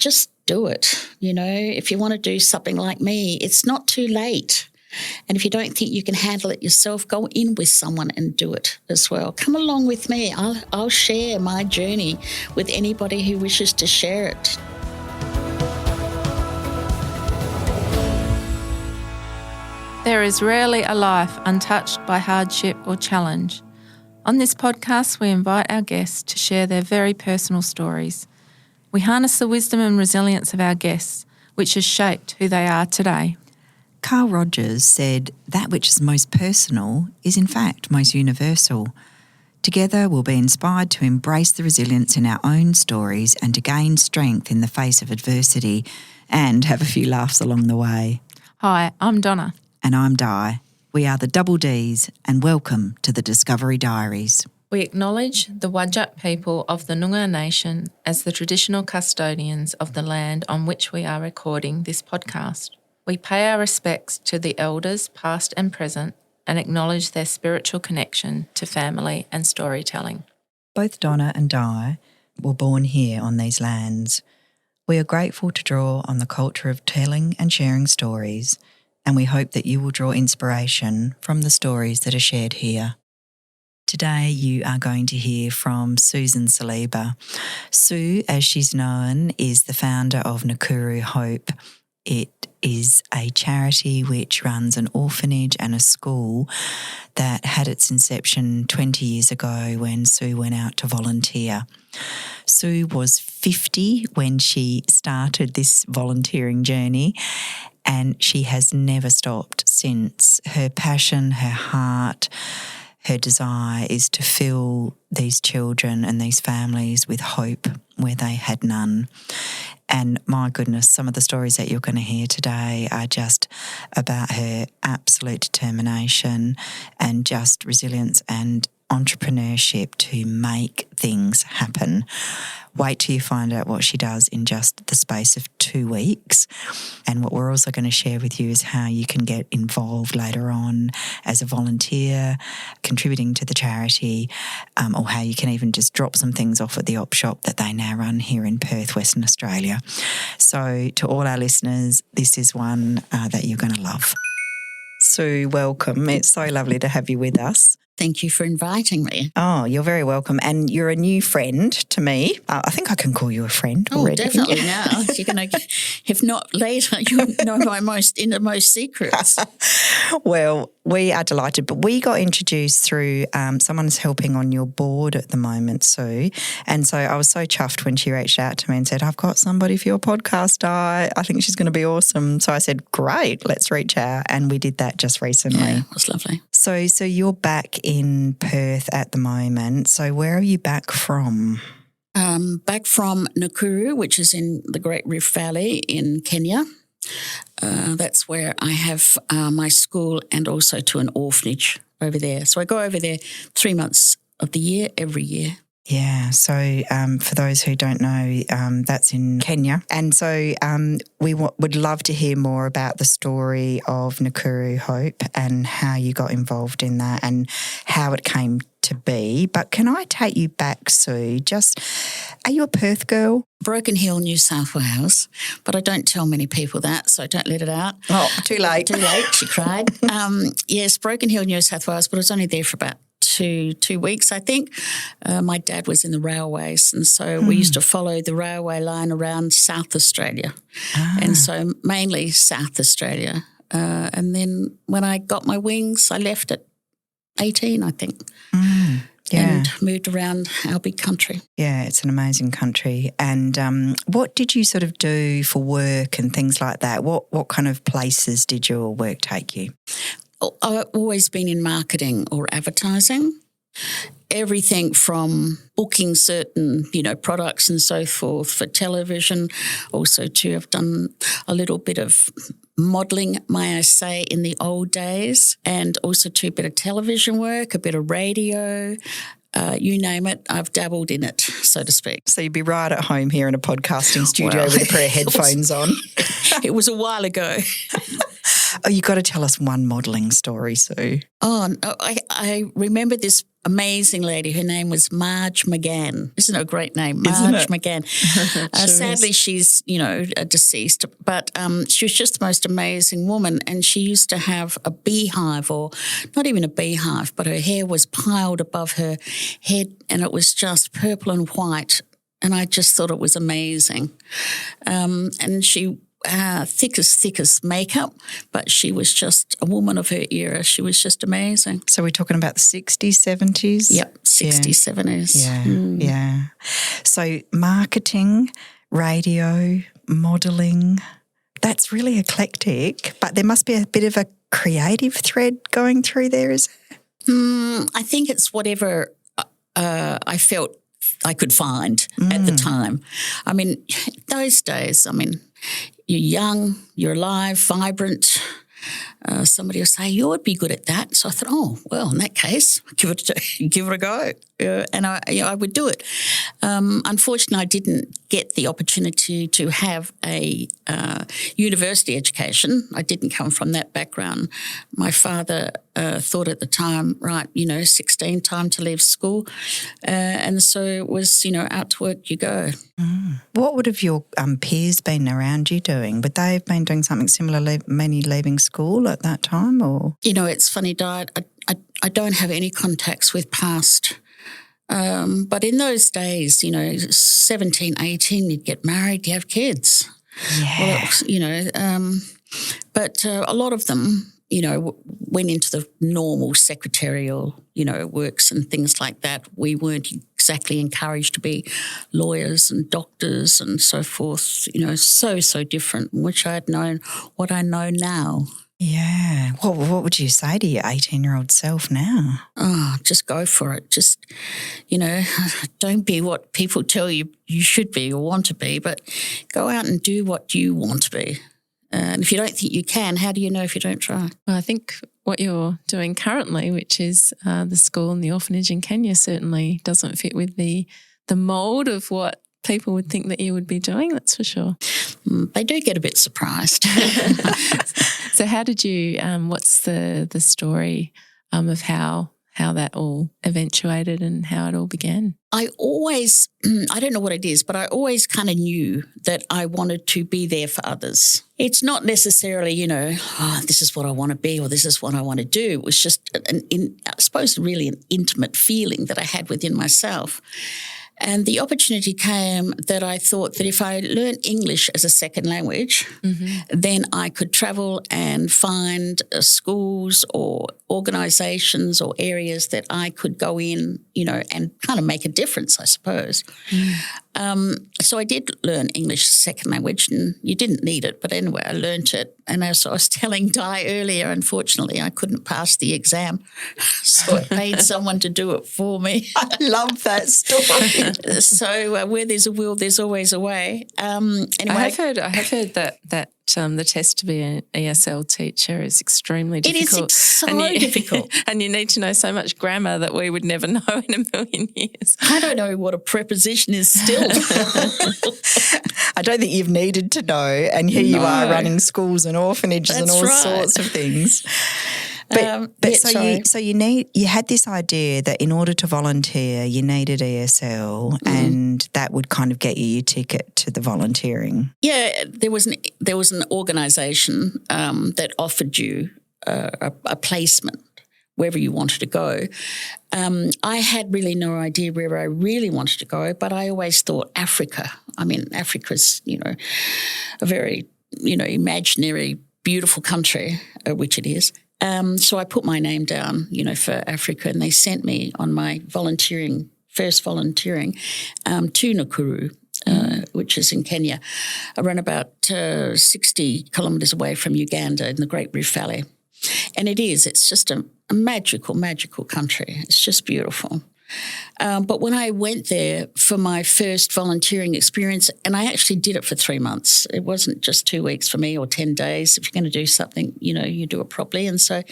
just do it. If you want to do something like me, it's not too late. And if you don't think you can handle it yourself, go in with someone and do it as well. Come along with me. I'll share my journey with anybody who wishes to share it. There is rarely a life untouched by hardship or challenge. On this podcast, we invite our guests to share their very personal stories. We harness the wisdom and resilience of our guests, which has shaped who they are today. Carl Rogers said, "That which is most personal is in fact most universal. Together we'll be inspired to embrace the resilience in our own stories and to gain strength in the face of adversity and have a few laughs along the way." Hi, I'm Donna. And I'm Di. We are the Double Ds and welcome to the Discovery Diaries. We acknowledge the Whadjuk people of the Noongar Nation as the traditional custodians of the land on which we are recording this podcast. We pay our respects to the elders past and present and acknowledge their spiritual connection to family and storytelling. Both Donna and Di were born here on these lands. We are grateful to draw on the culture of telling and sharing stories, and we hope that you will draw inspiration from the stories that are shared here. Today you are going to hear from Susan Saleeba. Sue, as she's known, is the founder of Nakuru Hope. It is a charity which runs an orphanage and a school that had its inception 20 years ago when Sue went out to volunteer. Sue was 50 when she started this volunteering journey, and she has never stopped since. Her passion, her heart, her desire is to fill these children and these families with hope where they had none. And my goodness, some of the stories that you're going to hear today are just about her absolute determination and just resilience and entrepreneurship to make things happen. Wait till you find out what she does in just the space of 2 weeks. And what we're also going to share with you is how you can get involved later on as a volunteer, contributing to the charity, or how you can even just drop some things off at the op shop that they now run here in Perth, Western Australia. So to all our listeners, this is one that you're going to love. Sue, welcome. It's so lovely to have you with us. Thank you for inviting me. Oh, you're very welcome. And you're a new friend to me. I think I can call you a friend already. Oh, definitely now. You're going to, if not later, you'll know my innermost secrets. Well, we are delighted, but we got introduced through someone who's helping on your board at the moment, Sue. And so I was so chuffed when she reached out to me and said, "I've got somebody for your podcast, I think she's going to be awesome." So I said, "Great, let's reach out." And we did that just recently. Yeah, it was lovely. So you're back in Perth at the moment. So where are you back from? Back from Nakuru, which is in the Great Rift Valley in Kenya. That's where I have my school and also to an orphanage over there. So I go over there 3 months of the year, every year. Yeah, so for those who don't know, that's in Kenya. And so we would love to hear more about the story of Nakuru Hope and how you got involved in that and how it came to be. But can I take you back, Sue? Are you a Perth girl? Broken Hill, New South Wales, but I don't tell many people that, so don't let it out. Oh, too late. Too late, she cried. Yes, Broken Hill, New South Wales, but I was only there for about two weeks, I think. My dad was in the railways, and so we used to follow the railway line around South Australia, and so mainly South Australia. And then when I got my wings, I left at 18, I think. And moved around our big country. Yeah, it's an amazing country. And what did you sort of do for work and things like that? What kind of places did your work take you? I've always been in marketing or advertising. Everything from booking certain, products and so forth for television. Also, too, I've done a little bit of modelling, may I say, in the old days, and also too a bit of television work, a bit of radio. You name it, I've dabbled in it, so to speak. So you'd be right at home here in a podcasting studio with a pair of headphones on. It was a while ago. Oh, you've got to tell us one modelling story, Sue. Oh, no, I remember this amazing lady. Her name was Marge McGann. Isn't it a great name? Marge McGann. Sadly, she's, deceased, but she was just the most amazing woman. And she used to have a beehive, or not even a beehive, but her hair was piled above her head and it was just purple and white. And I just thought it was amazing. And she thick as makeup, but she was just a woman of her era. She was just amazing. So we're talking about the 60s, 70s? Yep, 60s, 70s. Yeah, yeah. So marketing, radio, modelling, that's really eclectic, but there must be a bit of a creative thread going through there, is it? I think it's whatever I felt I could find at the time. I mean, those days, you're young, you're alive, vibrant. Somebody will say, you would be good at that. So I thought, oh, well, in that case, give it a go. And I would do it. Unfortunately, I didn't get the opportunity to have a university education. I didn't come from that background. My father thought at the time, 16, time to leave school. And so it was, out to work you go. What would have your peers been around you doing? Would they have been doing something similar, many leaving school at that time? Or it's funny, Di, I don't have any contacts with past. But in those days, 17, 18, you'd get married, you have kids. Yeah. Well, but a lot of them, went into the normal secretarial, works and things like that. We weren't exactly encouraged to be lawyers and doctors and so forth, so different, which I had known what I know now. Yeah. What would you say to your 18-year-old self now? Oh, just go for it. Just, don't be what people tell you you should be or want to be, but go out and do what you want to be. And if you don't think you can, how do you know if you don't try? Well, I think what you're doing currently, which is the school and the orphanage in Kenya, certainly doesn't fit with the mould of what people would think that you would be doing, that's for sure. They do get a bit surprised. So how did you, what's the story of how that all eventuated and how it all began? I always, I don't know what it is, but I always kind of knew that I wanted to be there for others. It's not necessarily, this is what I want to be or this is what I want to do. It was just, I suppose, really an intimate feeling that I had within myself. And the opportunity came that I thought that if I learned English as a second language, then I could travel and find schools or organisations or areas that I could go in, and kind of make a difference, I suppose. So I did learn English as a second language, and you didn't need it, but anyway, I learnt it. And as I was telling Di earlier, unfortunately, I couldn't pass the exam, so I paid someone to do it for me. I love that story. So where there's a will, there's always a way. Anyway, I have heard that the test to be an ESL teacher is extremely difficult. It is so difficult. And you need to know so much grammar that we would never know in a million years. I don't know what a preposition is still. I don't think you've needed to know, and here you are running schools and orphanages and all sorts of things. So you had this idea that in order to volunteer, you needed ESL, and that would kind of get you your ticket to the volunteering. Yeah, there was an organisation that offered you a placement wherever you wanted to go. I had really no idea where I really wanted to go, but I always thought Africa. I mean, Africa's a very imaginary, beautiful country, which it is. So I put my name down, for Africa, and they sent me on my first volunteering to Nakuru, which is in Kenya. I run about 60 kilometres away from Uganda in the Great Rift Valley. And it's just a magical, magical country. It's just beautiful. But when I went there for my first volunteering experience, and I actually did it for 3 months. It wasn't just 2 weeks for me or 10 days. If you're going to do something, you do it properly. And so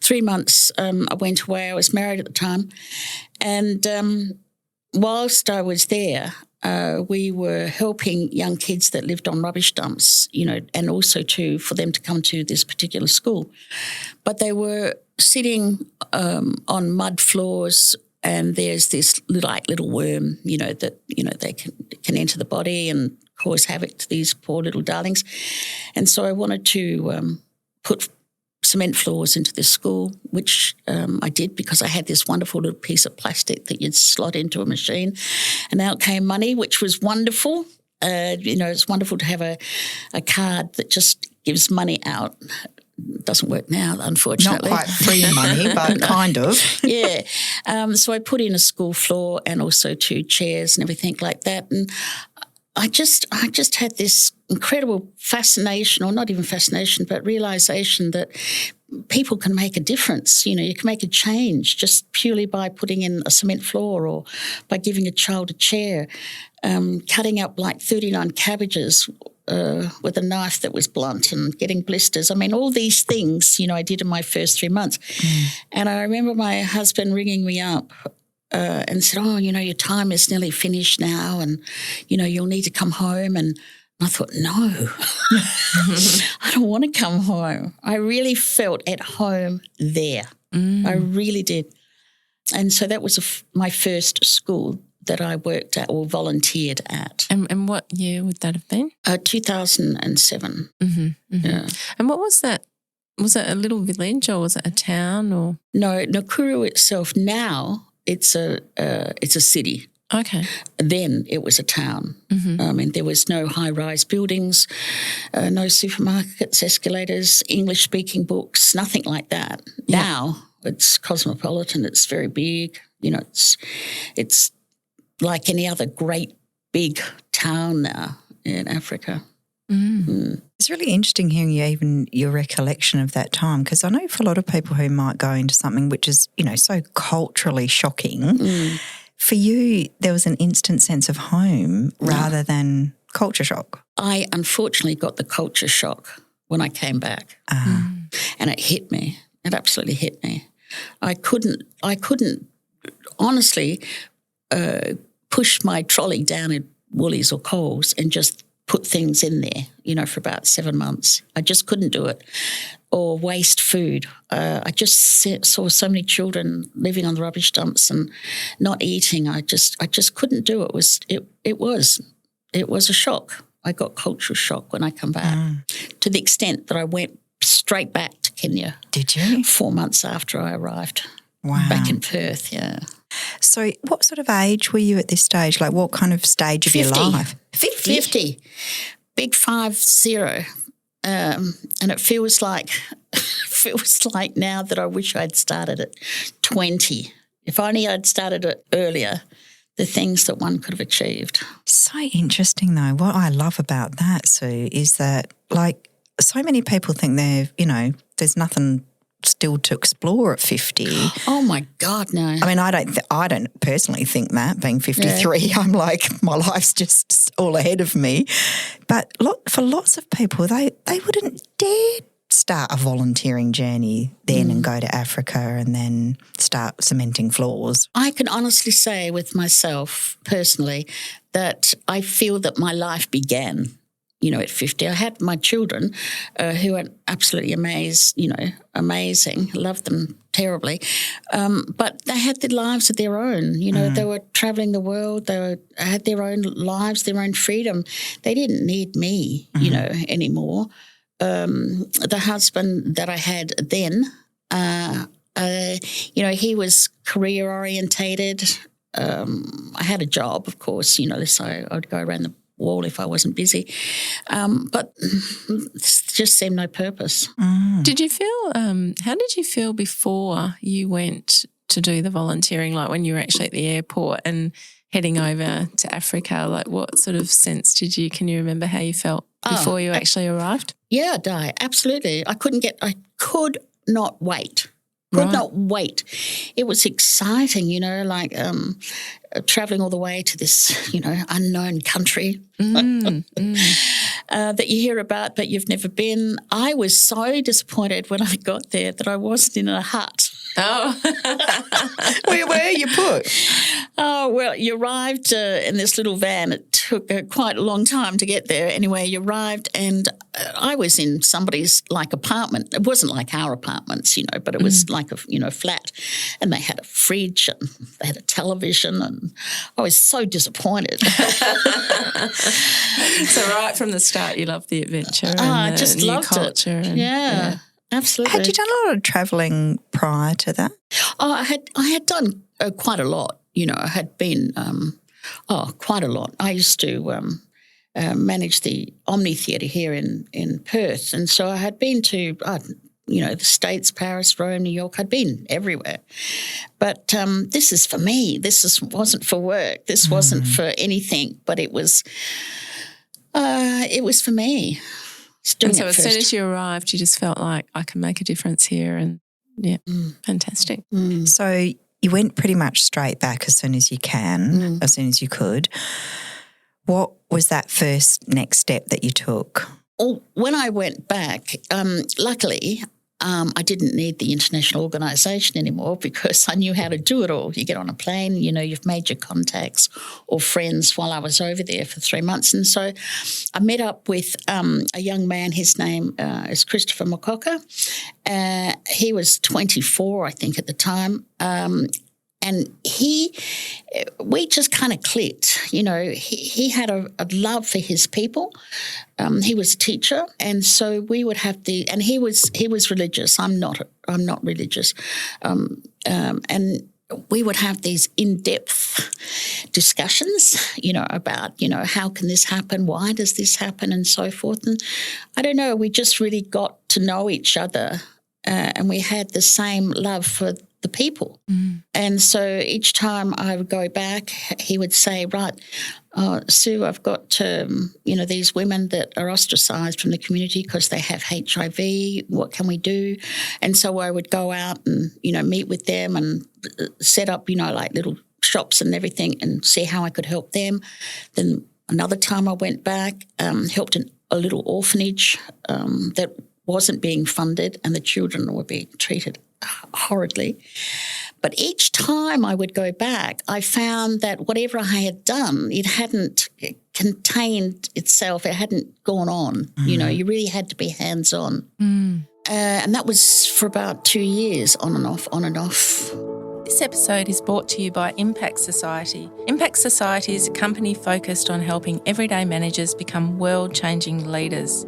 3 months I went away. I was married at the time. And whilst I was there, we were helping young kids that lived on rubbish dumps, and also for them to come to this particular school. But they were sitting on mud floors and there's this little worm, that they can enter the body and cause havoc to these poor little darlings. And so I wanted to put cement floors into this school, which I did because I had this wonderful little piece of plastic that you'd slot into a machine, and out came money, which was wonderful. It's wonderful to have a card that just gives money out. It doesn't work now, unfortunately. Not quite free money, but kind of. Yeah. So I put in a school floor and also 2 chairs and everything like that. And I just had this incredible fascination, or not even fascination, but realisation that people can make a difference. You can make a change just purely by putting in a cement floor or by giving a child a chair, cutting up like 39 cabbages with a knife that was blunt and getting blisters. I mean, all these things, I did in my first 3 months. And I remember my husband ringing me up and said, your time is nearly finished now and, you'll need to come home. And I thought, no, I don't want to come home. I really felt at home there. I really did. And so that was my first school that I worked at or volunteered at. And what year would that have been? 2007. Yeah. And what was that? Was it a little village or was it a town? Or no, Nakuru itself now it's a city. Okay. Then it was a town. There was no high-rise buildings, no supermarkets, escalators, English-speaking books, nothing like that. Yeah. Now it's cosmopolitan. It's very big. It's like any other great big town now in Africa. It's really interesting hearing your recollection of that time, because I know for a lot of people who might go into something which is, so culturally shocking, for you there was an instant sense of home rather than culture shock. I unfortunately got the culture shock when I came back, and it hit me. It absolutely hit me. I couldn't honestly push my trolley down at Woolies or Coles and just put things in there, for about 7 months. I just couldn't do it. Or waste food. I just saw so many children living on the rubbish dumps and not eating. I just couldn't do it. It was a shock. I got cultural shock when I come back, to the extent that I went straight back to Kenya. Did you? 4 months after I arrived. Wow. Back in Perth, yeah. So what sort of age were you at this stage? Like what kind of stage of 50. your life? 50. Big 50. And it feels like now that I wish I'd started at 20. If only I'd started it earlier, the things that one could have achieved. So interesting though. What I love about that, Sue, is that like so many people think there's nothing still to explore at 50. Oh my God, no. I mean, I don't personally think that, being 53. Yeah. I'm like, my life's just all ahead of me. But for lots of people, they wouldn't dare start a volunteering journey then and go to Africa and then start cementing floors. I can honestly say with myself personally that I feel that my life began at 50. I had my children who are absolutely amazing, loved them terribly. But they had their lives of their own. They were travelling the world. They had their own lives, their own freedom. They didn't need me, anymore. The husband that I had then, he was career orientated. I had a job, of course, so I would go around the wall if I wasn't busy, but it just seemed no purpose. Did you feel? How did you feel before you went to do the volunteering? Like when you were actually at the airport and heading over to Africa, like what sort of sense can you remember how you felt before you actually arrived? Yeah, absolutely. I could not wait. Not wait. It was exciting, travelling all the way to this, unknown country that you hear about but you've never been. I was so disappointed when I got there that I wasn't in a hut. Oh. Where were you put? Oh, well, you arrived in this little van. It took quite a long time to get there. Anyway, you arrived and I was in somebody's apartment. It wasn't like our apartments, but it was like a flat, and they had a fridge and they had a television, and I was so disappointed. So right from the start, you loved the adventure. I and the just new loved culture it. Yeah, absolutely. Had you done a lot of travelling prior to that? Oh, I had done quite a lot. I had been quite a lot. I used to manage the Omni Theatre here in Perth, and so I had been to the States, Paris, Rome, New York. I'd been everywhere. But this is for me. Wasn't for work. This wasn't for anything. But it was for me. And so as soon as you arrived, you just felt like I can make a difference here, and fantastic. So you went pretty much straight back as soon as you could. What was that first next step that you took? Well, when I went back, luckily, I didn't need the international organisation anymore because I knew how to do it all. You get on a plane, you've made your contacts or friends while I was over there for 3 months. And so I met up with a young man. His name is Christopher Mokoka. He was 24, I think, at the time. And we just kind of clicked. He had a love for his people. He was a teacher, and so we would have and he was religious. I'm not religious, and we would have these in-depth discussions, about how can this happen, why does this happen, and so forth. And I don't know, we just really got to know each other, and we had the same love for the people. And so each time I would go back, he would say, right, Sue, I've got these women that are ostracised from the community because they have HIV. What can we do? And so I would go out and, meet with them and set up, like little shops and everything and see how I could help them. Then another time I went back, helped a little orphanage that wasn't being funded, and the children were being treated horridly. But each time I would go back, I found that whatever I had done, it hadn't contained itself. It hadn't gone on. You really had to be hands-on. And that was for about 2 years, on and off. This episode is brought to you by Impact Society. Impact Society is a company focused on helping everyday managers become world-changing leaders.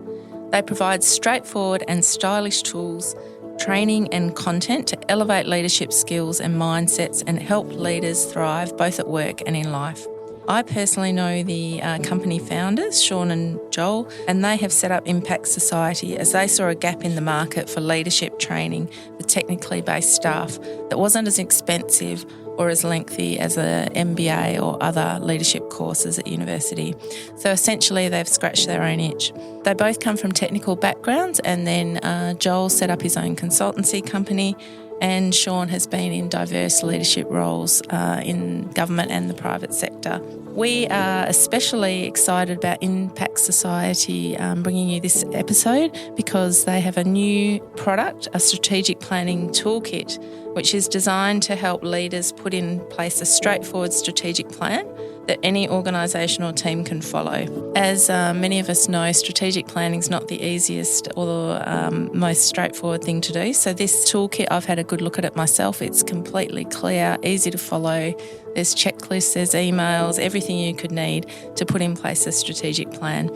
They provide straightforward and stylish tools, training and content to elevate leadership skills and mindsets and help leaders thrive both at work and in life. I personally know the company founders, Sean and Joel, and they have set up Impact Society as they saw a gap in the market for leadership training for technically based staff that wasn't as expensive or as lengthy as an MBA or other leadership courses at university. So essentially they've scratched their own itch. They both come from technical backgrounds, and then Joel set up his own consultancy company, and Sean has been in diverse leadership roles in government and the private sector. We are especially excited about Impact Society bringing you this episode because they have a new product, a strategic planning toolkit, which is designed to help leaders put in place a straightforward strategic plan that any organisation or team can follow. As many of us know, strategic planning is not the easiest or the most straightforward thing to do. So this toolkit, I've had a good look at it myself. It's completely clear, easy to follow. There's checklists, there's emails, everything you could need to put in place a strategic plan.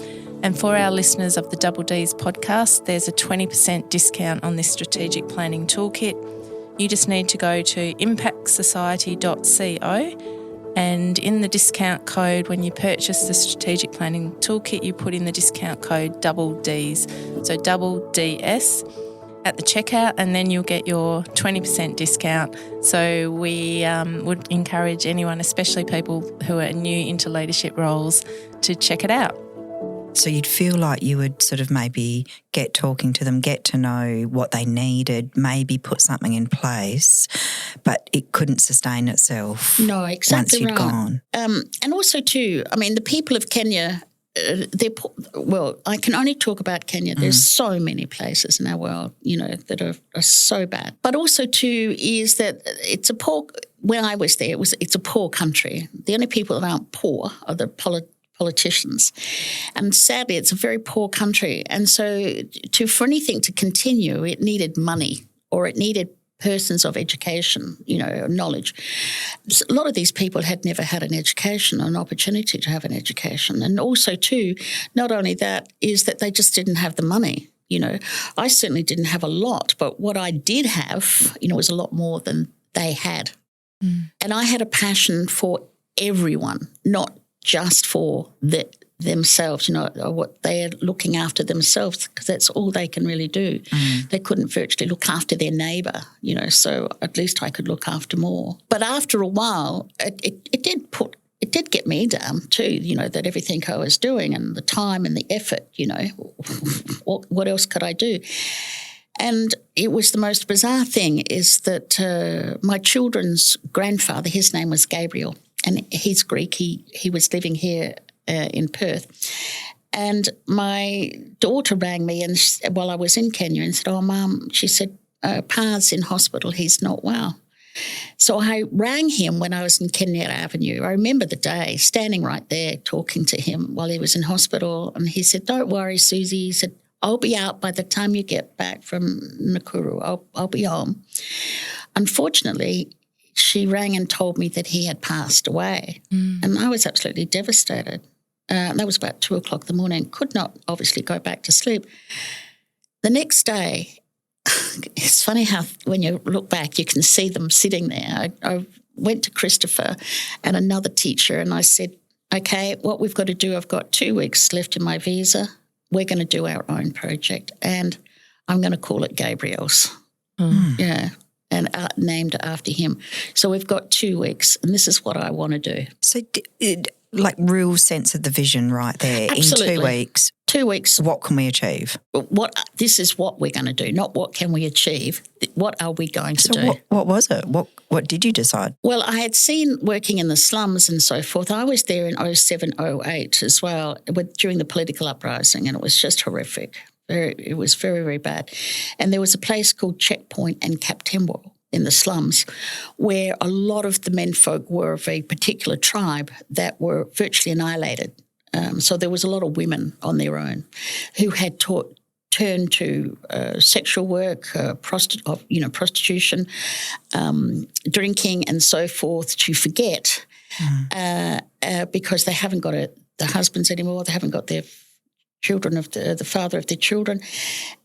And for our listeners of the Double D's podcast, there's a 20% discount on this strategic planning toolkit. You just need to go to impactsociety.co, and in the discount code, when you purchase the strategic planning toolkit, you put in the discount code Double D's, so Double DS at the checkout, and then you'll get your 20% discount. So we would encourage anyone, especially people who are new into leadership roles, to check it out. So you'd feel like you would sort of maybe get talking to them, get to know what they needed, maybe put something in place, but it couldn't sustain itself. No, exactly once you'd right. gone. And also too, I mean, the people of Kenya, I can only talk about Kenya. There's so many places in our world, that are so bad. But also too is that it's a poor. When I was there, it's a poor country. The only people that aren't poor are the politicians. And sadly, it's a very poor country. And so for anything to continue, it needed money, or it needed persons of education, knowledge. A lot of these people had never had an education, an opportunity to have an education. And also, too, not only that, is that they just didn't have the money. I certainly didn't have a lot, but what I did have, was a lot more than they had. Mm. And I had a passion for everyone, not just for themselves, what they're looking after themselves, because that's all they can really do. Mm. They couldn't virtually look after their neighbour, so at least I could look after more. But after a while, it did get me down too, that everything I was doing and the time and the effort, what else could I do? And it was the most bizarre thing is that my children's grandfather, his name was Gabriel, and he's Greek. He was living here in Perth. And my daughter rang me while I was in Kenya and said, "Oh, Mum," she said, "Pa's in hospital. He's not well." So I rang him when I was in Kenyatta Avenue. I remember the day, standing right there talking to him while he was in hospital. And he said, "Don't worry, Susie." He said, "I'll be out by the time you get back from Nakuru. I'll be home." Unfortunately, she rang and told me that he had passed away. Mm. And I was absolutely devastated. That was about 2:00 in the morning. Could not obviously go back to sleep. The next day, it's funny how when you look back, you can see them sitting there. I went to Christopher and another teacher and I said, "Okay, what we've got to do, I've got 2 weeks left in my visa. We're going to do our own project and I'm going to call it Gabriel's." Mm. Yeah. And named after him. So we've got 2 weeks, and this is what I want to do. So, real sense of the vision right there. Absolutely. In 2 weeks. 2 weeks. What can we achieve? This is what we're going to do, not what can we achieve. What are we going to do? So what was it? What did you decide? Well, I had seen working in the slums and so forth. I was there in 07, 08 as well during the political uprising, and it was just horrific. It was very, very bad. And there was a place called Checkpoint and Captembo in the slums where a lot of the menfolk were of a particular tribe that were virtually annihilated. So there was a lot of women on their own who had turned to sexual work, prostitution, drinking and so forth to forget because they haven't got the husbands anymore, they haven't got their children of the father of their children.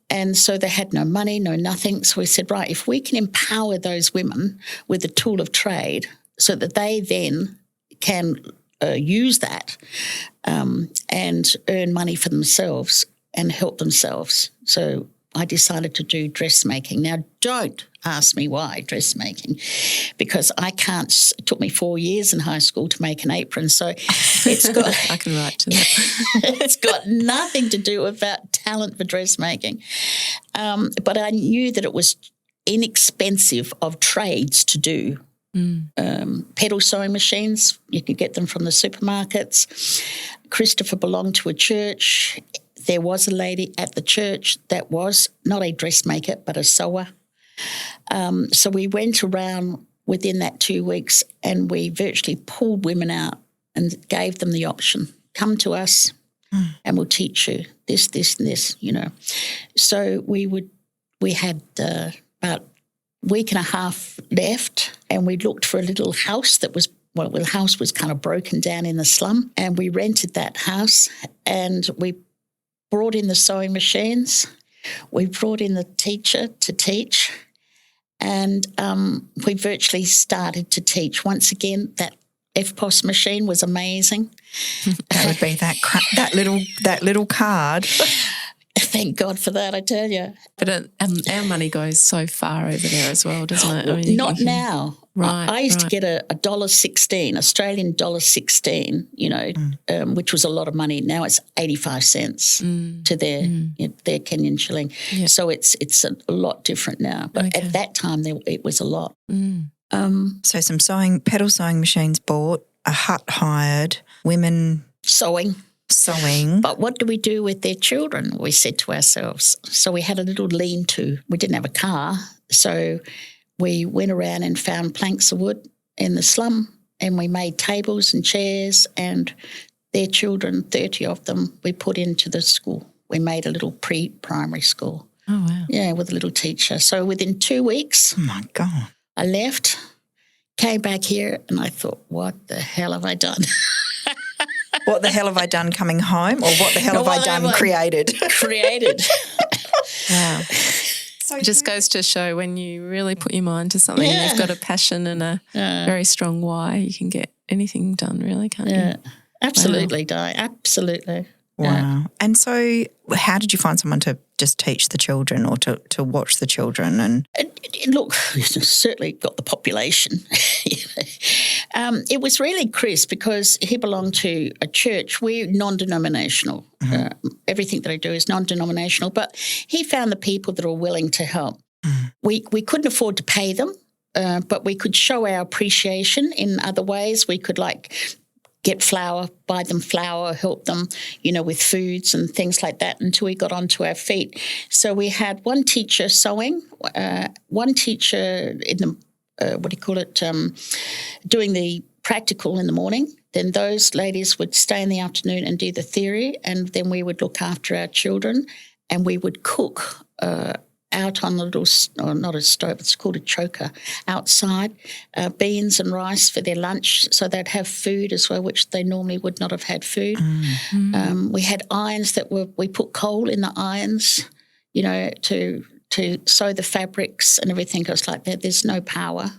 And so they had no money, no nothing. So we said, right, if we can empower those women with the tool of trade so that they then can use that and earn money for themselves and help themselves. So I decided to do dressmaking. Now, don't ask me why dressmaking, because I can't. It took me 4 years in high school to make an apron, so it's got. I can write to that. It's got nothing to do about talent for dressmaking, but I knew that it was inexpensive of trades to do. Pedal sewing machines, you could get them from the supermarkets. Christopher belonged to a church. There was a lady at the church that was not a dressmaker but a sewer. So we went around within that 2 weeks and we virtually pulled women out and gave them the option, come to us and we'll teach you this, this and this, So we had about a week and a half left and we looked for a little house that was, the house was kind of broken down in the slum, and we rented that house and we brought in the sewing machines, we brought in the teacher to teach, and we virtually started to teach. Once again, that FPOS machine was amazing. That would be that little card. Thank God for that, I tell you. But our money goes so far over there as well, doesn't it? I mean, not now. Right. I used to get a $1.16, Australian $1.16, which was a lot of money. Now it's 85 cents to their Kenyan shilling. Yeah. So it's a lot different now. But at that time, it was a lot. So some pedal sewing machines bought, a hut hired, women sewing. But what do we do with their children, we said to ourselves. So we had a little lean-to. We didn't have a car, so we went around and found planks of wood in the slum and we made tables and chairs and their children, 30 of them, we put into the school. We made a little pre-primary school. Oh, wow. Yeah, with a little teacher. So within 2 weeks, Oh, my God. I left, came back here, and I thought, what the hell have I done? What the hell have I done coming home, or what the hell have I done created? Created. Wow. It just goes to show when you really put your mind to something and you've got a passion and a very strong why, you can get anything done really, can't you? Absolutely, Di, absolutely. Wow. Yeah. And so how did you find someone to just teach the children or to watch the children? And Look, certainly got the population. It was really Chris because he belonged to a church. We're non-denominational. Everything that I do is non-denominational, but he found the people that are willing to help. We couldn't afford to pay them, but we could show our appreciation in other ways. We could get flour, buy them flour, help them, with foods and things like that until we got onto our feet. So we had one teacher sewing, one teacher in the, doing the practical in the morning. Then those ladies would stay in the afternoon and do the theory, and then we would look after our children and we would cook out on a little, or not a stove, it's called a choker, outside, beans and rice for their lunch, so they'd have food as well, which they normally would not have had food. We had irons we put coal in the irons, to sew the fabrics and everything else like that. There's no power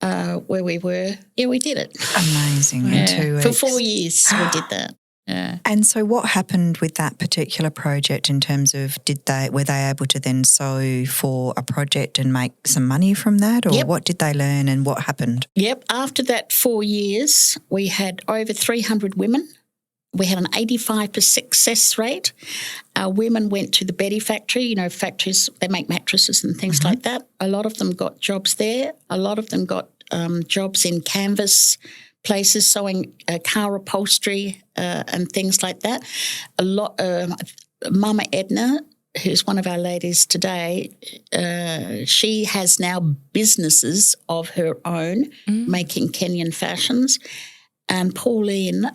where we were. Yeah, we did it. Amazing. In 2 weeks. For 4 years we did that. Yeah. And so what happened with that particular project in terms of were they able to then sew for a project and make some money from that, or what did they learn and what happened? Yep. After that 4 years, we had over 300 women. We had an 85% success rate. Our women went to the Betty factory, factories, they make mattresses and things like that. A lot of them got jobs there. A lot of them got jobs in canvas places, sewing car upholstery and things like that. A lot. Mama Edna, who's one of our ladies today, she has now businesses of her own making Kenyan fashions. And Pauline,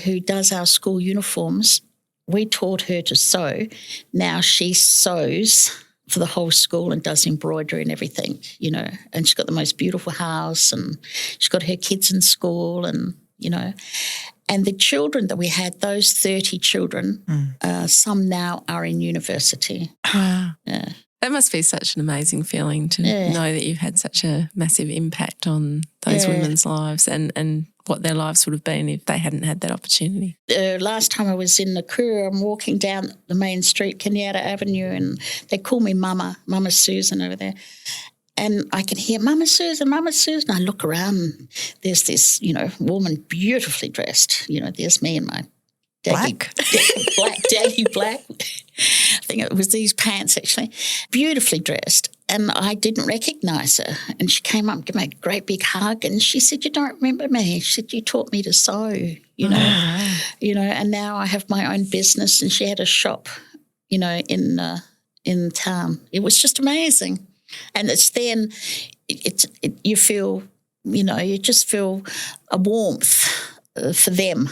who does our school uniforms, we taught her to sew. Now she sews for the whole school and does embroidery and everything, and she's got the most beautiful house and she's got her kids in school and, and the children that we had, those 30 children, some now are in university. Wow. Yeah. That must be such an amazing feeling to know that you've had such a massive impact on those women's lives and what their lives would have been if they hadn't had that opportunity. Last time I was in Nakuru, I'm walking down the main street, Kenyatta Avenue, and they call me Mama Susan over there. And I can hear, Mama Susan, Mama Susan. I look around and there's this, woman beautifully dressed. There's me in my Black? Daddy black. I think it was these pants actually, beautifully dressed. And I didn't recognise her. And she came up and gave me a great big hug and she said, "You don't remember me?" She said, "You taught me to sew, and now I have my own business." And she had a shop, in town. It was just amazing. And it's then you feel, you just feel a warmth for them.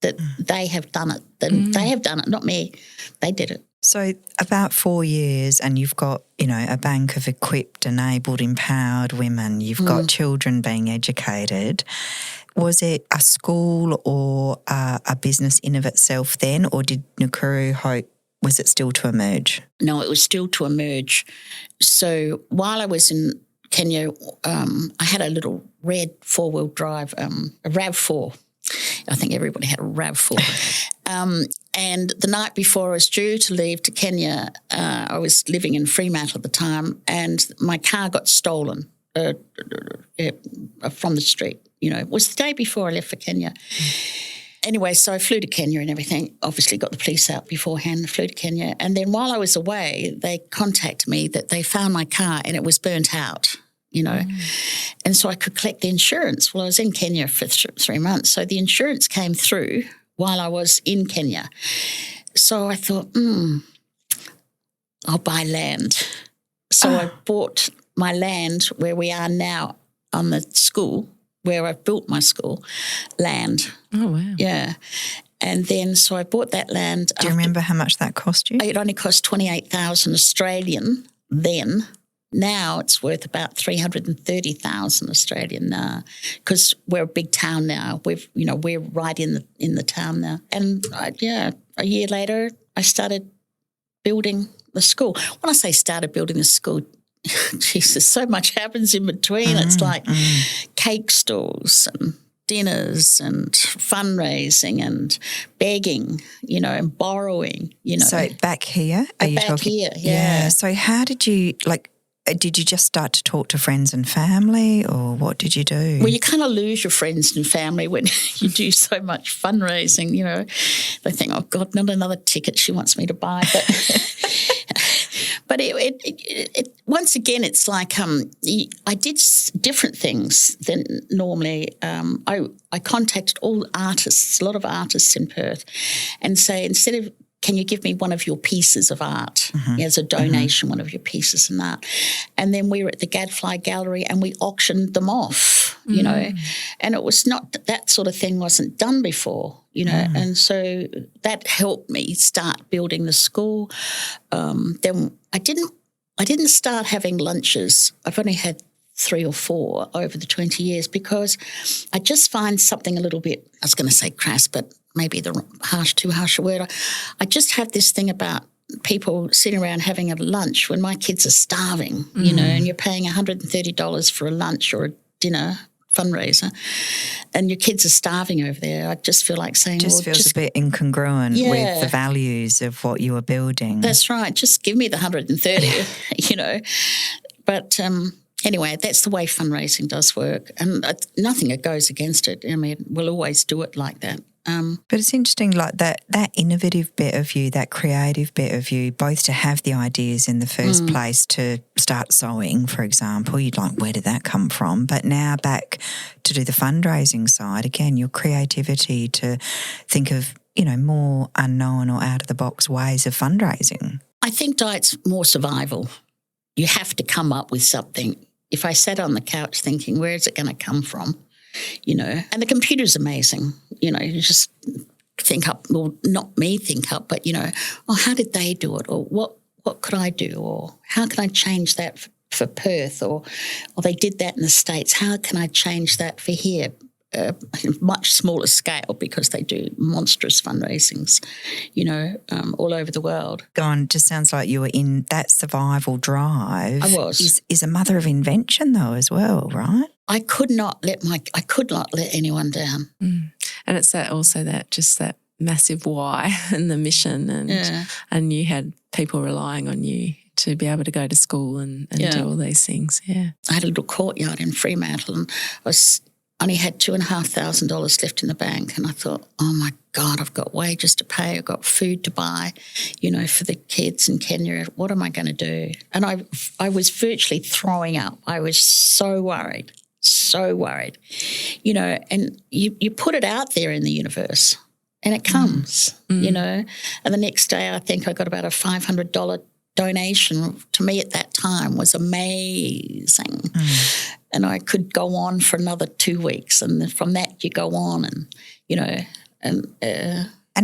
That they have done it. They have done it, not me. They did it. So about 4 years and you've got, a bank of equipped, enabled, empowered women. You've got children being educated. Was it a school or a business in of itself then, or did Nakuru Hope, was it still to emerge? No, it was still to emerge. So while I was in Kenya, I had a little red four-wheel drive, a RAV4. I think everybody had a RAV4. And the night before I was due to leave to Kenya, I was living in Fremantle at the time, and my car got stolen from the street. It was the day before I left for Kenya. Anyway, so I flew to Kenya and everything, obviously got the police out beforehand, flew to Kenya. And then while I was away, they contacted me that they found my car and it was burnt out. And so I could collect the insurance. Well, I was in Kenya for 3 months, so the insurance came through while I was in Kenya. So I thought, I'll buy land. So I bought my land where we are now on the school, where I built my school, land. Oh, wow. Yeah. And then so I bought that land. Do you remember how much that cost you? It only cost 28,000 Australian then. Now it's worth about 330,000 Australian now, because we're a big town now. We're right in the town now. And a year later, I started building the school. When I say started building the school, Jesus, so much happens in between. It's like cake stalls and dinners and fundraising and begging, and borrowing, So back here? Are you back talking? here, yeah. So how did you, did you just start to talk to friends and family, or what did you do? Well, you kind of lose your friends and family when you do so much fundraising, They think, oh, God, not another ticket she wants me to buy. But it once again, it's like I did different things than normally. I contacted all artists, a lot of artists in Perth, and say, instead of, can you give me one of your pieces of art as a donation, one of your pieces of art? And then we were at the Gadfly Gallery and we auctioned them off, and it was not, that sort of thing wasn't done before, and so that helped me start building the school. Then I didn't start having lunches. I've only had 3 or 4 over the 20 years because I just find something a little bit, I was going to say crass, but maybe too harsh a word. I just have this thing about people sitting around having a lunch when my kids are starving, and you're paying $130 for a lunch or a dinner fundraiser, and your kids are starving over there. I just feel like saying, feels a bit incongruent with the values of what you were building. That's right. Just give me the 130, But anyway, that's the way fundraising does work, and nothing goes against it. I mean, we'll always do it like that. But it's interesting, like that innovative bit of you, that creative bit of you, both to have the ideas in the first place to start sewing, for example, you'd like, where did that come from? But now back to do the fundraising side, again, your creativity to think of, more unknown or out-of-the-box ways of fundraising. I think diet's more survival. You have to come up with something. If I sat on the couch thinking, where is it going to come from? And the computer's amazing. You just think up, well, not me think up, but, how did they do it? Or what could I do? Or how can I change that for Perth? Or they did that in the States. How can I change that for here? Much smaller scale because they do monstrous fundraisings, all over the world. It just sounds like you were in that survival drive. I was. Is a mother of invention though as well, right? I could not let anyone down. And it's that massive why and the mission, and you had people relying on you to be able to go to school and do all these things. Yeah, I had a little courtyard in Fremantle, and I only had $2,500 left in the bank, and I thought, oh my God, I've got wages to pay, I've got food to buy, for the kids in Kenya. What am I going to do? And I was virtually throwing up. I was so worried. And you put it out there in the universe and it comes, and the next day I think I got about a $500 donation. To me at that time was amazing. And I could go on for another 2 weeks, and then from that you go on and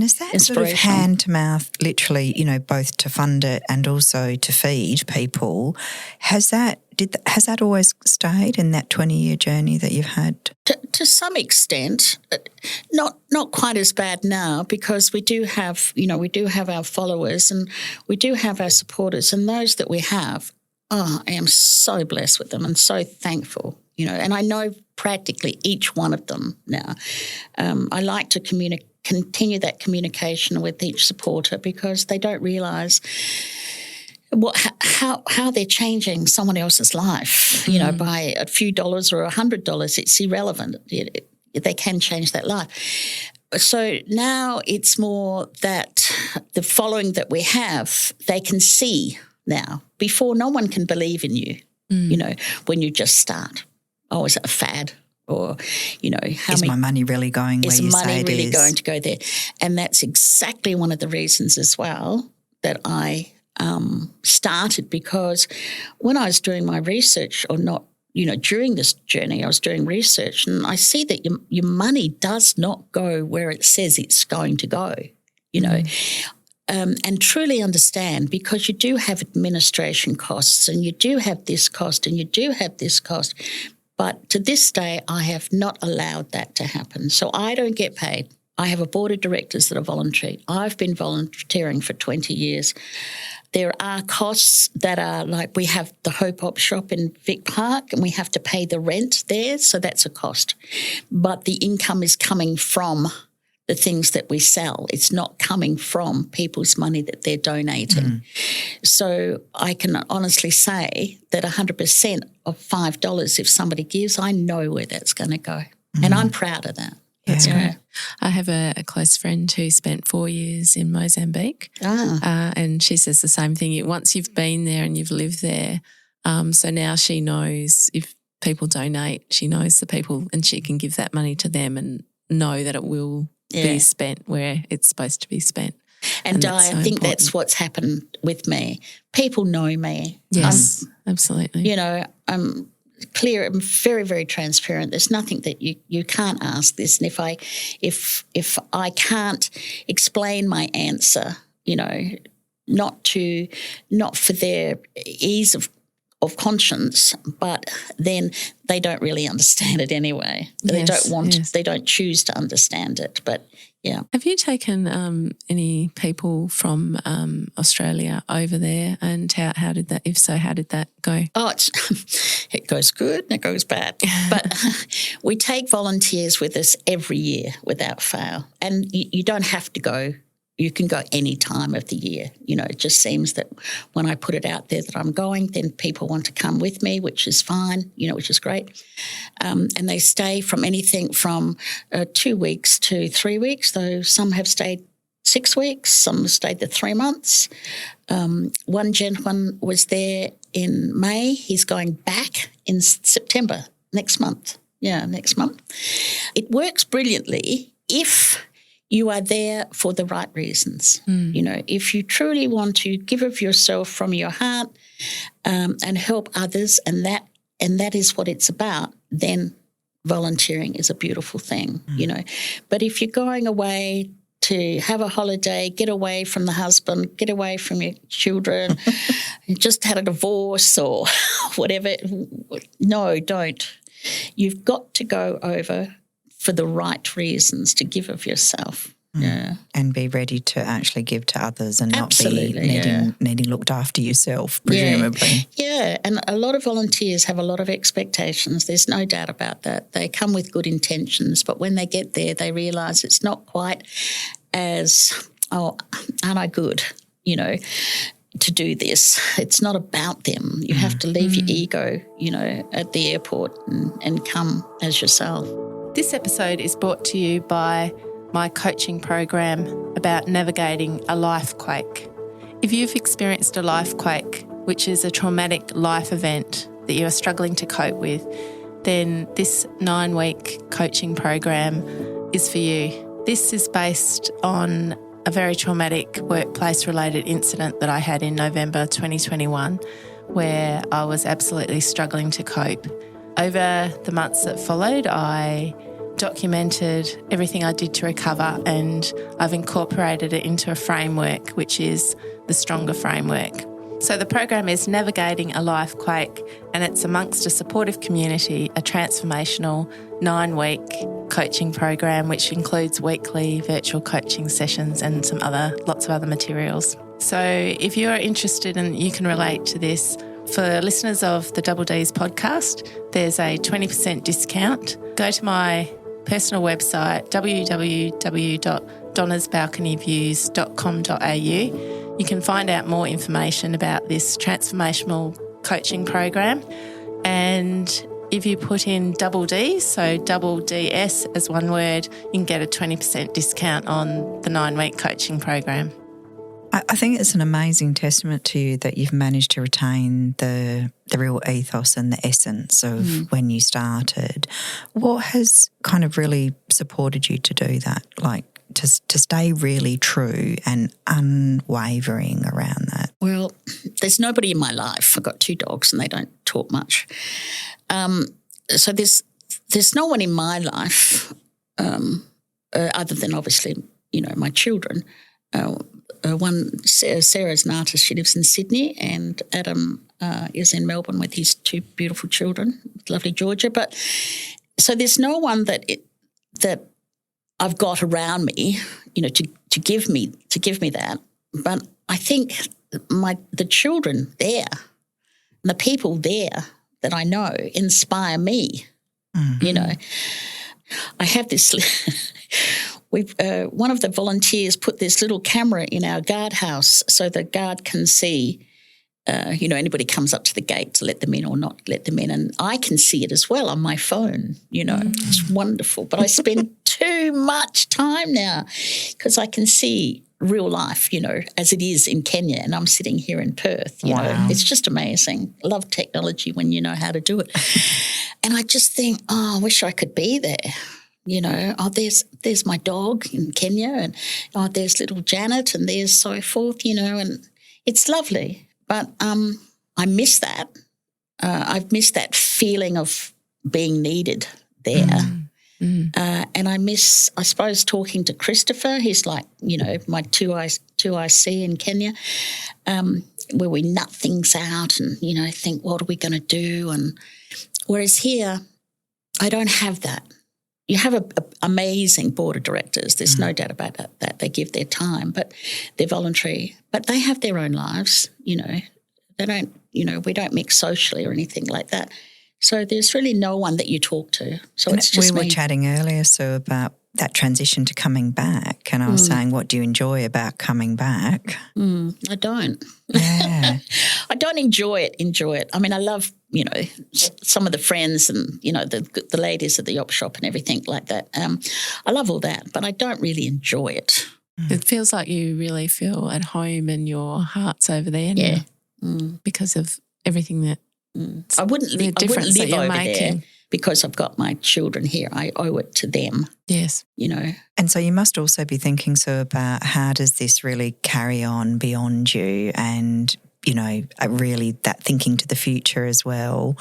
is that sort of hand to mouth, literally, both to fund it and also to feed people? Has that always stayed in that 20-year journey that you've had? To some extent, not quite as bad now, because we do have our followers and we do have our supporters, and those that we have, I am so blessed with them and so thankful, and I know practically each one of them now. I like to continue that communication with each supporter, because they don't realise how they're changing someone else's life, by a few dollars or $100. It's irrelevant. They can change that life. So now it's more that the following that we have, they can see now. Before, no one can believe in you, when you just start. Oh, is it a fad? Or, is my money really going where you say it is? Is money really going to go there? And that's exactly one of the reasons as well that I started, because when I was doing my research, or not during this journey, I was doing research, and I see that your money does not go where it says it's going to go, and truly understand, because you do have administration costs and you do have this cost and you do have this cost. But to this day, I have not allowed that to happen. So I don't get paid. I have a board of directors that are voluntary. I've been volunteering for 20 years. There are costs that are like, we have the Hope Op shop in Vic Park and we have to pay the rent there, so that's a cost. But the income is coming from the things that we sell. It's not coming from people's money that they're donating. So I can honestly say that 100% of $5, if somebody gives, I know where that's going to go. And I'm proud of that. That's great. I have a close friend who spent 4 years in Mozambique, and she says the same thing. Once you've been there and you've lived there, so now she knows if people donate, she knows the people, and she can give that money to them and know that it will be spent where it's supposed to be spent. And I think important. That's what's happened with me. People know me. Yes, absolutely. I'm clear. I'm very, very transparent. There's nothing that you can't ask this. And if I can't explain my answer, not for their ease of conscience, but then they don't really understand it anyway. They they don't choose to understand it. But yeah. Have you taken any people from Australia over there, and how did that, if so, how did that go? Oh, it goes good and it goes bad. But we take volunteers with us every year without fail. And you don't have to go. You can go any time of the year. It just seems that when I put it out there that I'm going, then people want to come with me, which is fine, which is great. And they stay from anything from 2 weeks to 3 weeks, though some have stayed 6 weeks, some have stayed the 3 months. One gentleman was there in May. He's going back in September, next month. Yeah, next month. It works brilliantly if you are there for the right reasons. If you truly want to give of yourself from your heart and help others, and that is what it's about, then volunteering is a beautiful thing, But if you're going away to have a holiday, get away from the husband, get away from your children, you just had a divorce or whatever, no, don't. You've got to go over for the right reasons to give of yourself. Yeah. And be ready to actually give to others and Absolutely, not be needing looked after yourself, presumably. Yeah, and a lot of volunteers have a lot of expectations. There's no doubt about that. They come with good intentions, but when they get there, they realise it's not quite as, aren't I good, to do this. It's not about them. You have to leave your ego, at the airport and come as yourself. This episode is brought to you by my coaching program about navigating a life quake. If you've experienced a life quake, which is a traumatic life event that you are struggling to cope with, then this 9-week coaching program is for you. This is based on a very traumatic workplace-related incident that I had in November 2021, where I was absolutely struggling to cope. Over the months that followed, I documented everything I did to recover, and I've incorporated it into a framework, which is the Stronger Framework. So the program is Navigating a Life Quake, and it's amongst a supportive community, a transformational 9-week coaching program, which includes weekly virtual coaching sessions and lots of other materials. So if you're interested and you can relate to this, for listeners of the Double D's podcast, there's a 20% discount. Go to my personal website, www.donnasbalconyviews.com.au. You can find out more information about this transformational coaching program. And if you put in Double D, so double DS as one word, you can get a 20% discount on the 9-week coaching program. I think it's an amazing testament to you that you've managed to retain the real ethos and the essence of when you started. What has kind of really supported you to do that, like to stay really true and unwavering around that? Well, there's nobody in my life. I've got 2 dogs and they don't talk much. So there's no one in my life other than obviously, my children. Sarah's an artist. She lives in Sydney, and Adam is in Melbourne with his two beautiful children, lovely Georgia. But so there's no one that I've got around me, to give me that. But I think the children there, and the people there that I know inspire me. Mm-hmm. I have this. One of the volunteers put this little camera in our guardhouse so the guard can see. Anybody comes up to the gate to let them in or not let them in, and I can see it as well on my phone. It's wonderful. But I spend too much time now because I can see real life, as it is in Kenya, and I'm sitting here in Perth. Wow. It's just amazing. I love technology when you know how to do it. And I just think, I wish I could be there. There's my dog in Kenya, and there's little Janet, and there's so forth, and it's lovely. But I miss that. I've missed that feeling of being needed there. And I miss, I suppose, talking to Christopher. He's like, my 2IC in Kenya, where we nut things out and, think, what are we going to do? And whereas here, I don't have that. You have an amazing board of directors. There's no doubt about that. They give their time, but they're voluntary. But they have their own lives, They don't, we don't mix socially or anything like that. So there's really no one that you talk to. So it's just we were me. chatting earlier, Sue, about that transition to coming back, and I was saying, what do you enjoy about coming back? I don't. Yeah. I don't enjoy it. I mean, I love, some of the friends and, the ladies at the op shop and everything like that. I love all that, but I don't really enjoy it. It feels like you really feel at home and your heart's over there now because of everything that I wouldn't live over making there because I've got my children here. I owe it to them. Yes. And so you must also be thinking, Sue, about how does this really carry on beyond you and, really that thinking to the future as well.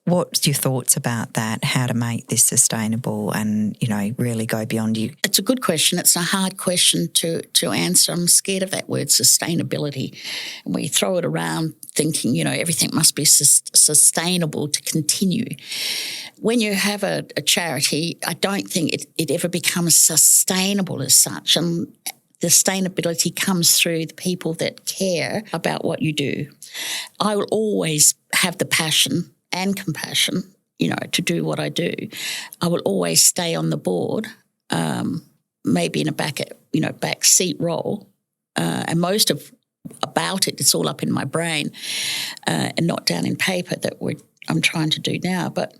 What's your thoughts about that, how to make this sustainable and, really go beyond you? It's a good question. It's a hard question to answer. I'm scared of that word, sustainability. And we throw it around thinking, everything must be sustainable to continue. When you have a charity, I don't think it ever becomes sustainable as such. And the sustainability comes through the people that care about what you do. I will always have the passion and compassion, to do what I do. I will always stay on the board, maybe in a back seat role, and most of about it's all up in my brain and not down in paper that I'm trying to do now. But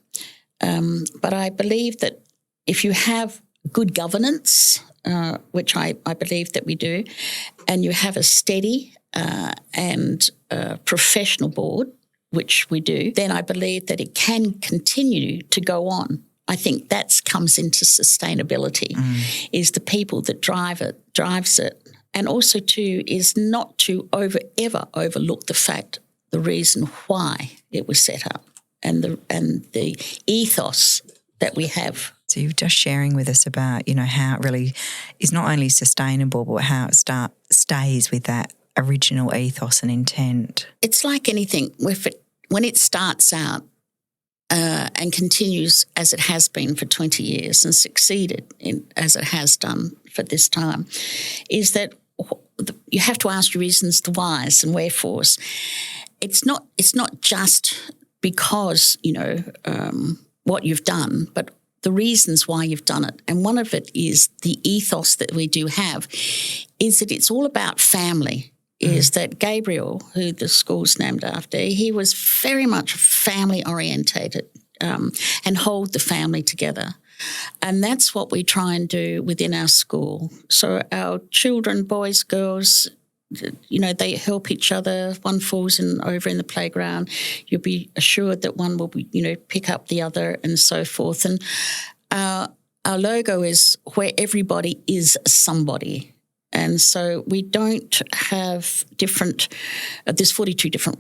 I believe that if you have good governance, which I believe that we do, and you have a steady and professional board, which we do, then I believe that it can continue to go on. I think that comes into sustainability, is the people that drives it. And also too is not to ever overlook the reason why it was set up and the ethos that we have. So you were just sharing with us about, how it really is not only sustainable, but how it stays with that original ethos and intent. It's like anything. When it starts out and continues as it has been for 20 years and succeeded as it has done for this time, is that you have to ask your reasons, the whys and wherefores. It's not just because, what you've done, but the reasons why you've done it. And one of it is the ethos that we do have is that it's all about family. Is that Gabriel, who the school's named after, he was very much family orientated and hold the family together. And that's what we try and do within our school. So our children, boys, girls, they help each other. One falls over in the playground. You'll be assured that one will be, pick up the other and so forth. And our logo is where everybody is somebody. And so we don't have there's 42 different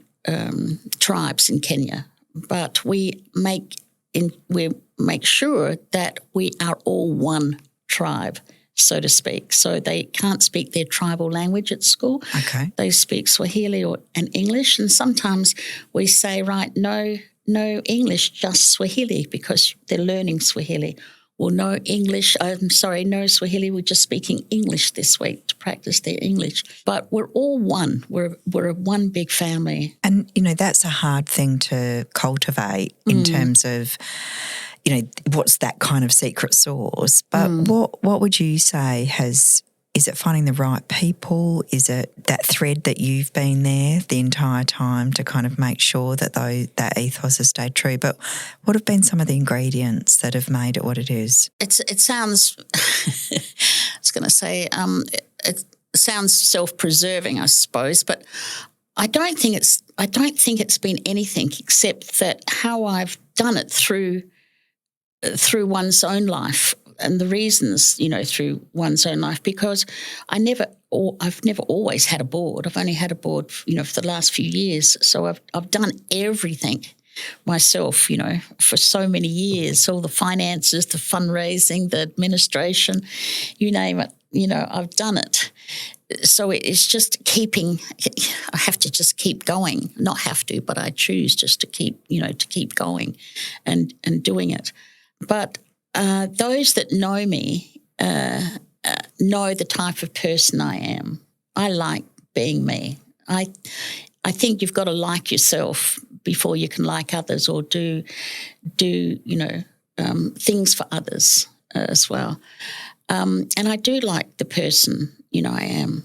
tribes in Kenya, but we make sure that we are all one tribe, so to speak. So they can't speak their tribal language at school. Okay. They speak Swahili and English, and sometimes we say, right, no English, just Swahili, because they're learning Swahili. Well, no Swahili, we're just speaking English this week to practice their English. But we're all one. We're one big family. And, that's a hard thing to cultivate in terms of, what's that kind of secret sauce. But what would you say is it finding the right people? Is it that thread that you've been there the entire time to kind of make sure that that ethos has stayed true? But what have been some of the ingredients that have made it what it is? It sounds, I was going to say, it sounds self-preserving, I suppose, but I don't think it's been anything except that how I've done it through one's own life. And the reasons, through one's own life, because I've never always had a board. I've only had a board, for the last few years. So I've done everything myself, for so many years, all the finances, the fundraising, the administration, you name it, I've done it. So it's just I have to just keep going, not have to, but I choose just to keep going and doing it. But those that know me know the type of person I am. I like being me. I think you've got to like yourself before you can like others or do things for others as well. And I do like the person I am.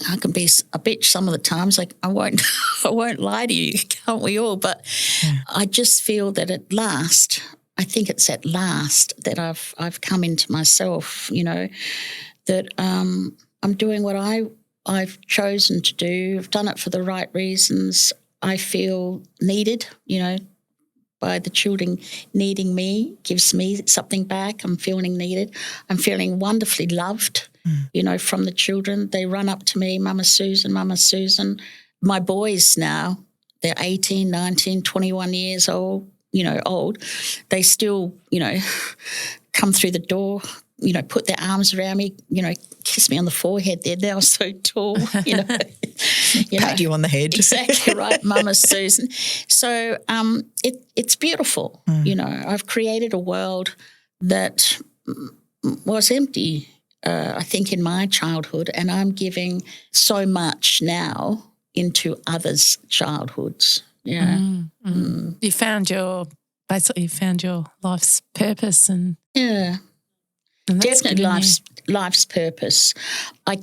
I can be a bitch some of the times. Like I won't lie to you, can't we all? But I just feel that at last. I think it's at last that I've come into myself, that I'm doing what I've chosen to do. I've done it for the right reasons. I feel needed, by the children needing me, gives me something back. I'm feeling needed. I'm feeling wonderfully loved, from the children. They run up to me, Mama Susan, Mama Susan. My boys now, they're 18, 19, 21 years old. They still, come through the door, put their arms around me, kiss me on the forehead. They're now so tall, Pat you on the head. Exactly right, Mama Susan. So it's beautiful. I've created a world that was empty, I think, in my childhood, and I'm giving so much now into others' childhoods. Yeah. You found your life's purpose and definitely life's purpose. I've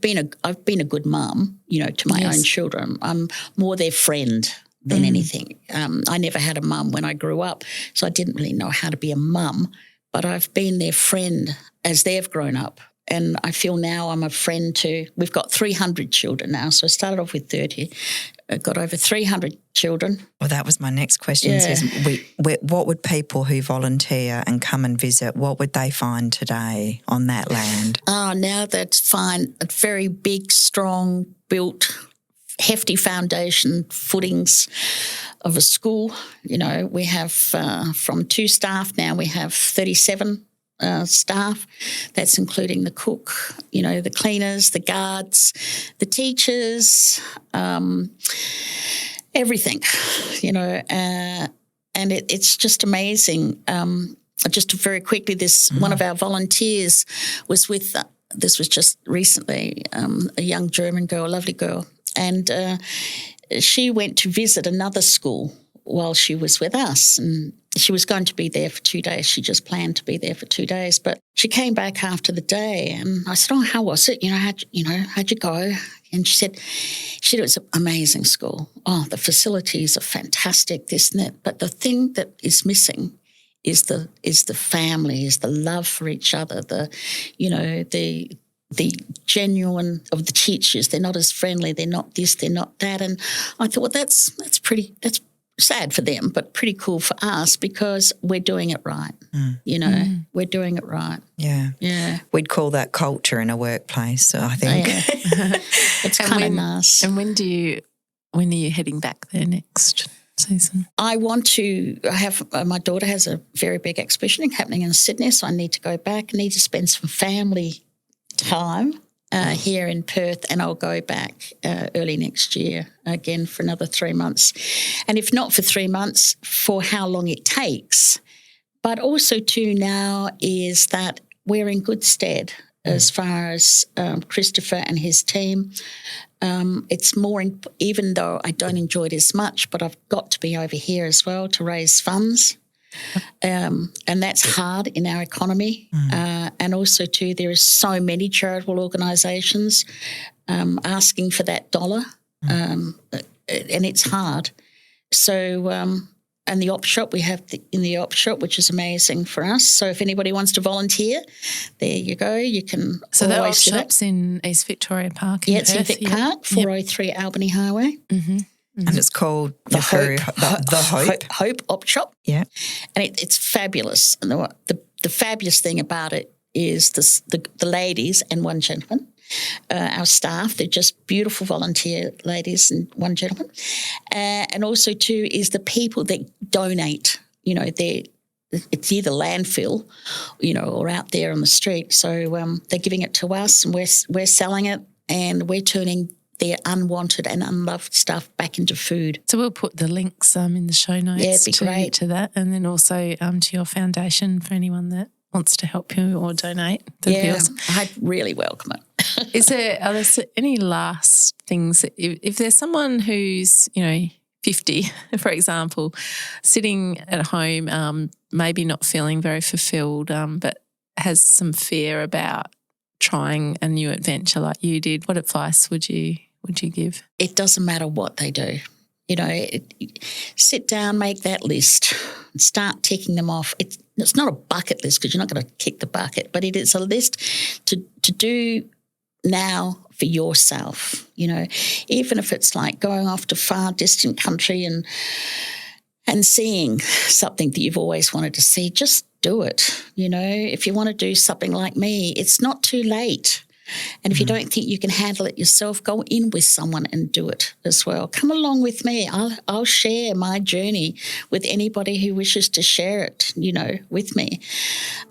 been a good mum, to my own children. I'm more their friend than anything. I never had a mum when I grew up, so I didn't really know how to be a mum, but I've been their friend as they've grown up. And I feel now I'm a friend to, we've got 300 children now. So I started off with 30. I've got over 300 children. Well, that was my next question. Is what would people who volunteer and come and visit, what would they find today on that land? Now they'd find a very big, strong, built, hefty foundation footings of a school. We have from 2 staff now, we have 37 staff. That's including the cook, the cleaners, the guards, the teachers, everything, and it's just amazing. Just very quickly, one of our volunteers was with, this was just recently, a young German girl, a lovely girl, and she went to visit another school while she was with us, and she was going to be there for 2 days. She just planned to be there for 2 days, but she came back after the day, and I said, "Oh, how was it? How'd you go?" And she said it was an amazing school. Oh, the facilities are fantastic, this and that. But the thing that is missing is the family, is the love for each other, the genuine of the teachers. They're not as friendly. They're not this. They're not that. And I thought, well, that's sad for them, but pretty cool for us because we're doing it right. We're doing it right. Yeah. Yeah. We'd call that culture in a workplace, so I think. It's kind of nice. And when are you heading back there next? Susan? I want to have my daughter has a very big exhibition happening in Sydney, so I need to go back. I need to spend some family time here in Perth, and I'll go back early next year again for another 3 months. And if not for 3 months, for how long it takes. But also too now is that we're in good stead as far as Christopher and his team. It's more, even though I don't enjoy it as much, but I've got to be over here as well to raise funds. And that's hard in our economy. And also too, there are so many charitable organisations asking for that dollar, and it's hard. So, and the op shop, we have in the op shop, which is amazing for us. So if anybody wants to volunteer, there you go. You can So the op always do that. shop's in East Victoria Park in Yeah, it's in Perth. Vic Park, 403 Albany Highway. And it's called the Hope Op Shop. Yeah. And it's fabulous. And the fabulous thing about it is the ladies and one gentleman, our staff, they're just beautiful volunteer ladies and one gentleman. And also too is the people that donate, it's either landfill, or out there on the street. So they're giving it to us and we're selling it and we're turning their unwanted and unloved stuff back into food. So we'll put the links in the show notes it'd be great. to that, and then also to your foundation for anyone that wants to help you or donate. That'd be awesome. I'd really welcome it. Are there any last things that if there's someone who's 50, for example, sitting at home, maybe not feeling very fulfilled, but has some fear about trying a new adventure like you did, what advice would you give? It doesn't matter what they do. Sit down, make that list, and start ticking them off. It's not a bucket list because you're not going to kick the bucket, but it is a list to do now for yourself. Even if it's like going off to far distant country and seeing something that you've always wanted to see, just do it. If you want to do something like me, it's not too late. And if you don't think you can handle it yourself, go in with someone and do it as well. Come along with me. I'll share my journey with anybody who wishes to share it, with me.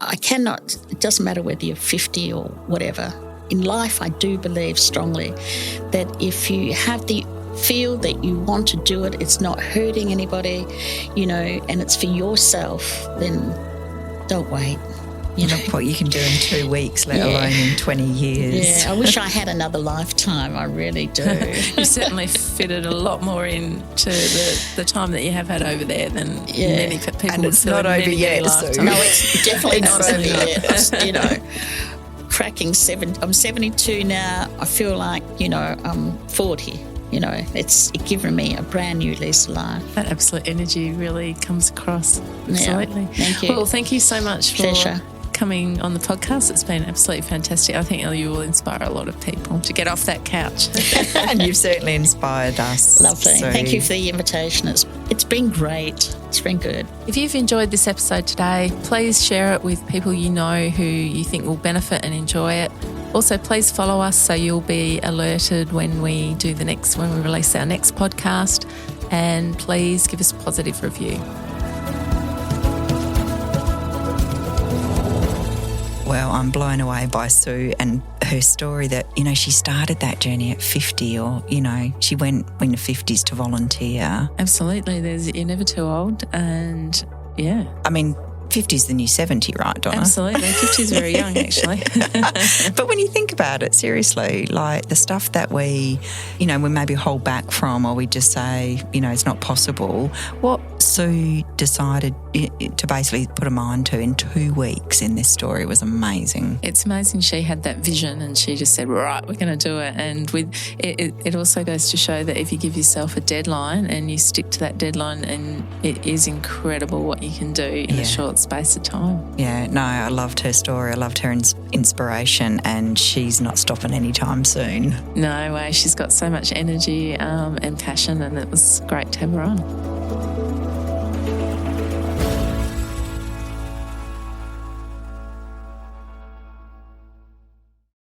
It doesn't matter whether you're 50 or whatever. In life, I do believe strongly that if you have the feel that you want to do it, it's not hurting anybody, and it's for yourself, then don't wait. Look what you can do in 2 weeks, let alone in 20 years. Yeah, I wish I had another lifetime. I really do. You certainly fitted a lot more into the time that you have had over there than many people. And it's not over yet, Sue. No, it's definitely not over yet. Cracking 7. I'm 72 now. I feel like, I'm 40. It's given me a brand new lease of life. That absolute energy really comes across. Absolutely. Yeah, thank you. Well, thank you so much for coming on the podcast. It's been absolutely fantastic. I think you will inspire a lot of people to get off that couch. And you've certainly inspired us. Lovely. So. Thank you for the invitation. It's been great. It's been good. If you've enjoyed this episode today, please share it with people you know who you think will benefit and enjoy it. Also, please follow us so you'll be alerted when we release our next podcast, and please give us a positive review. Well, I'm blown away by Sue and her story that, she started that journey at 50 or, she went in the 50s to volunteer. Absolutely. You're never too old, and yeah. I mean, 50 is the new 70, right, Donna? Absolutely. 50 is very young, actually. But when you think about it, seriously, like the stuff that we maybe hold back from, or we just say, it's not possible, what Sue decided to basically put a mind to in 2 weeks in this story was amazing. It's amazing. She had that vision and she just said, right, we're going to do it. And it also goes to show that if you give yourself a deadline and you stick to that deadline, and it is incredible what you can do in a short space of time. Yeah, no, I loved her story. I loved her inspiration, and she's not stopping anytime soon. No way. She's got so much energy and passion, and it was great to have her on.